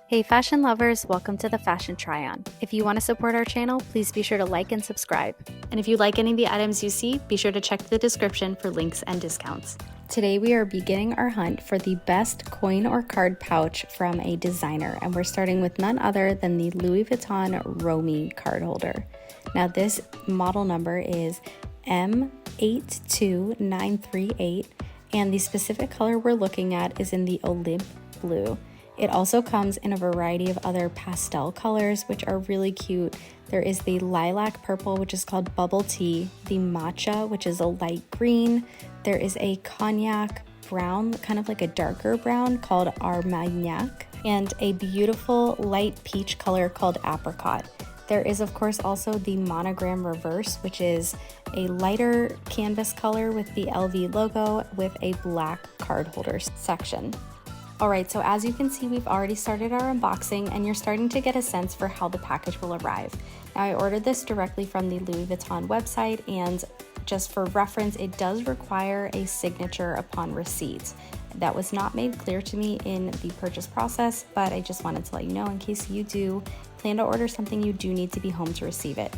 Hey fashion lovers, welcome to the Fashion Try-On. If you want to support our channel, please be sure to like and subscribe. And if you like any of the items you see, be sure to check the description for links and discounts. Today we are beginning our hunt for the best coin or card pouch from a designer, and we're starting with none other than the Louis Vuitton ROMY Card Holder. Now this model number is M82938, and the specific color we're looking at is in the Olympe Blue. It also comes in a variety of other pastel colors, which are really cute. There is the lilac purple, which is called Bubble Tea, the matcha, which is a light green. There is a cognac brown, kind of like a darker brown, called Armagnac, and a beautiful light peach color called Apricot. There is, of course, also the monogram reverse, which is a lighter canvas color with the LV logo with a black card holder section. Alright, so as you can see, we've already started our unboxing and you're starting to get a sense for how the package will arrive. Now I ordered this directly from the Louis Vuitton website, and just for reference, it does require a signature upon receipt. That was not made clear to me in the purchase process, but I just wanted to let you know in case you do plan to order something, you do need to be home to receive it.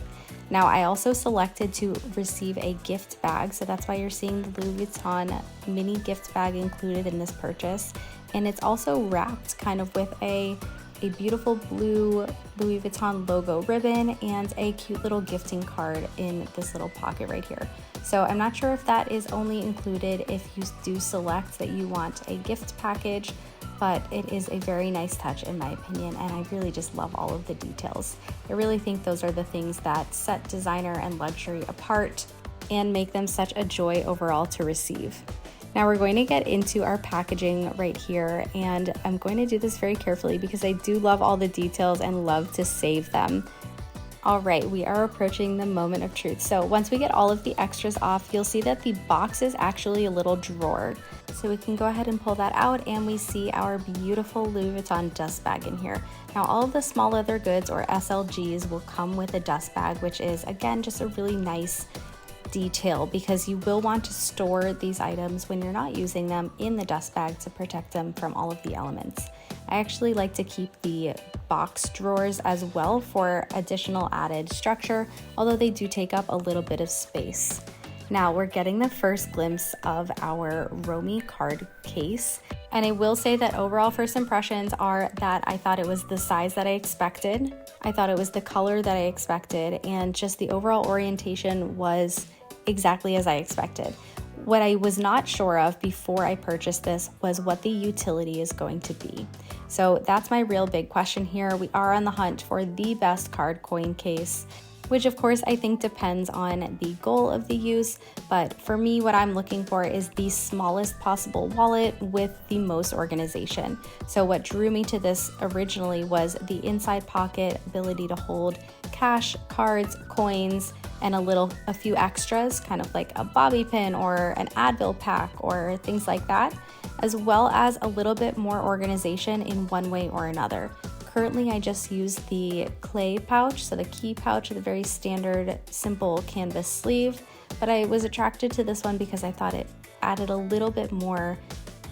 Now I also selected to receive a gift bag, so that's why you're seeing the Louis Vuitton mini gift bag included in this purchase. And it's also wrapped kind of with a beautiful blue Louis Vuitton logo ribbon and a cute little gifting card in this little pocket right here. So I'm not sure if that is only included if you do select that you want a gift package, but it is a very nice touch in my opinion, and I really just love all of the details. I really think those are the things that set designer and luxury apart and make them such a joy overall to receive. Now we're going to get into our packaging right here, and I'm going to do this very carefully because I do love all the details and love to save them. All right, we are approaching the moment of truth. So once we get all of the extras off, you'll see that the box is actually a little drawer. So we can go ahead and pull that out, and we see our beautiful Louis Vuitton dust bag in here. Now all of the small leather goods, or SLGs, will come with a dust bag, which is again just a really nice detail because you will want to store these items when you're not using them in the dust bag to protect them from all of the elements. I actually like to keep the box drawers as well for additional added structure, although they do take up a little bit of space. Now we're getting the first glimpse of our ROMY card case, and I will say that overall first impressions are that I thought it was the size that I expected, I thought it was the color that I expected, and just the overall orientation was exactly as I expected. What I was not sure of before I purchased this was what the utility is going to be. So that's my real big question here. We are on the hunt for the best card coin case, which of course I think depends on the goal of the use, but for me what I'm looking for is the smallest possible wallet with the most organization. So what drew me to this originally was the inside pocket, ability to hold cash, cards, coins, and a few extras, kind of like a bobby pin or an Advil pack or things like that, as well as a little bit more organization in one way or another. Currently, I just use the clay pouch, so the key pouch with a very standard, simple canvas sleeve, but I was attracted to this one because I thought it added a little bit more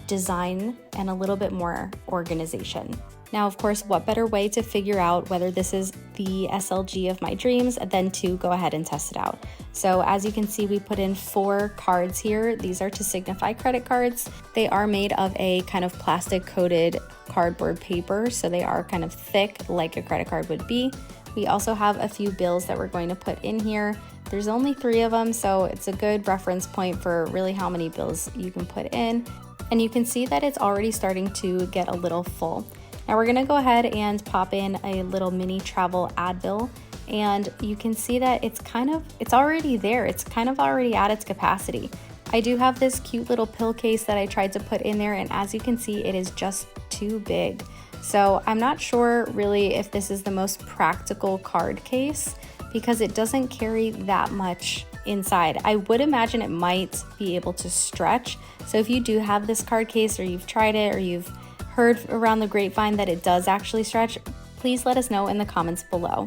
design and a little bit more organization. Now, of course, what better way to figure out whether this is the SLG of my dreams than to go ahead and test it out. So as you can see, we put in 4 cards here. These are to signify credit cards. They are made of a kind of plastic coated cardboard paper, so they are kind of thick like a credit card would be. We also have a few bills that we're going to put in here. There's only 3 of them, so it's a good reference point for really how many bills you can put in. And you can see that it's already starting to get a little full. Now we're gonna go ahead and pop in a little mini travel Advil, and you can see that it's already there. It's kind of already at its capacity. I do have this cute little pill case that I tried to put in there, and as you can see, it is just too big. So I'm not sure really if this is the most practical card case because it doesn't carry that much inside. I would imagine it might be able to stretch. So if you do have this card case, or you've tried it, or you've heard around the grapevine that it does actually stretch, please let us know in the comments below.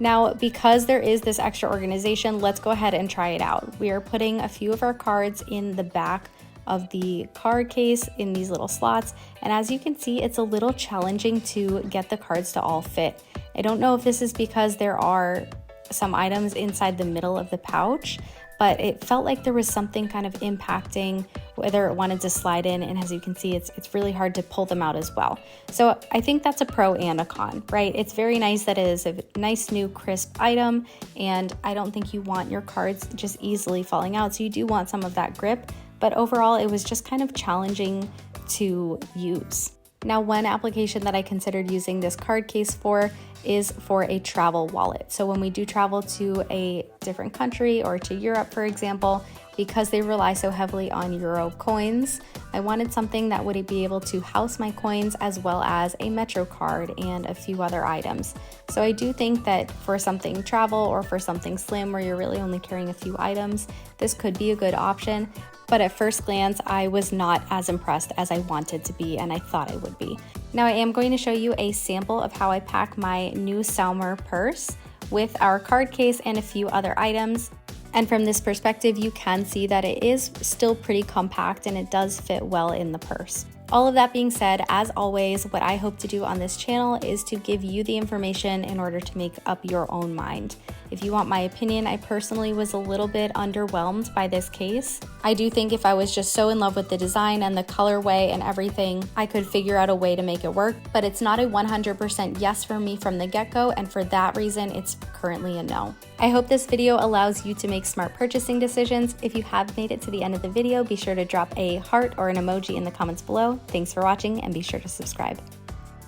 Now, because there is this extra organization, let's go ahead and try it out. We are putting a few of our cards in the back of the card case in these little slots. And as you can see, it's a little challenging to get the cards to all fit. I don't know if this is because there are some items inside the middle of the pouch, but it felt like there was something kind of impacting whether it wanted to slide in, and as you can see, it's really hard to pull them out as well. So I think that's a pro and a con, right? It's very nice that it is a nice new crisp item, and I don't think you want your cards just easily falling out, so you do want some of that grip, but overall it was just kind of challenging to use. Now, one application that I considered using this card case for is for a travel wallet. So when we do travel to a different country or to Europe, for example, because they rely so heavily on euro coins, I wanted something that would be able to house my coins as well as a Metro card and a few other items. So I do think that for something travel or for something slim where you're really only carrying a few items, this could be a good option. But at first glance, I was not as impressed as I wanted to be and I thought I would be. Now I am going to show you a sample of how I pack my new Salmer purse with our card case and a few other items. And from this perspective, you can see that it is still pretty compact and it does fit well in the purse. All of that being said, as always, what I hope to do on this channel is to give you the information in order to make up your own mind. If you want my opinion, I personally was a little bit underwhelmed by this case. I do think if I was just so in love with the design and the colorway and everything, I could figure out a way to make it work, but it's not a 100% yes for me from the get-go, and for that reason, it's currently a no. I hope this video allows you to make smart purchasing decisions. If you have made it to the end of the video, be sure to drop a heart or an emoji in the comments below. Thanks for watching and be sure to subscribe.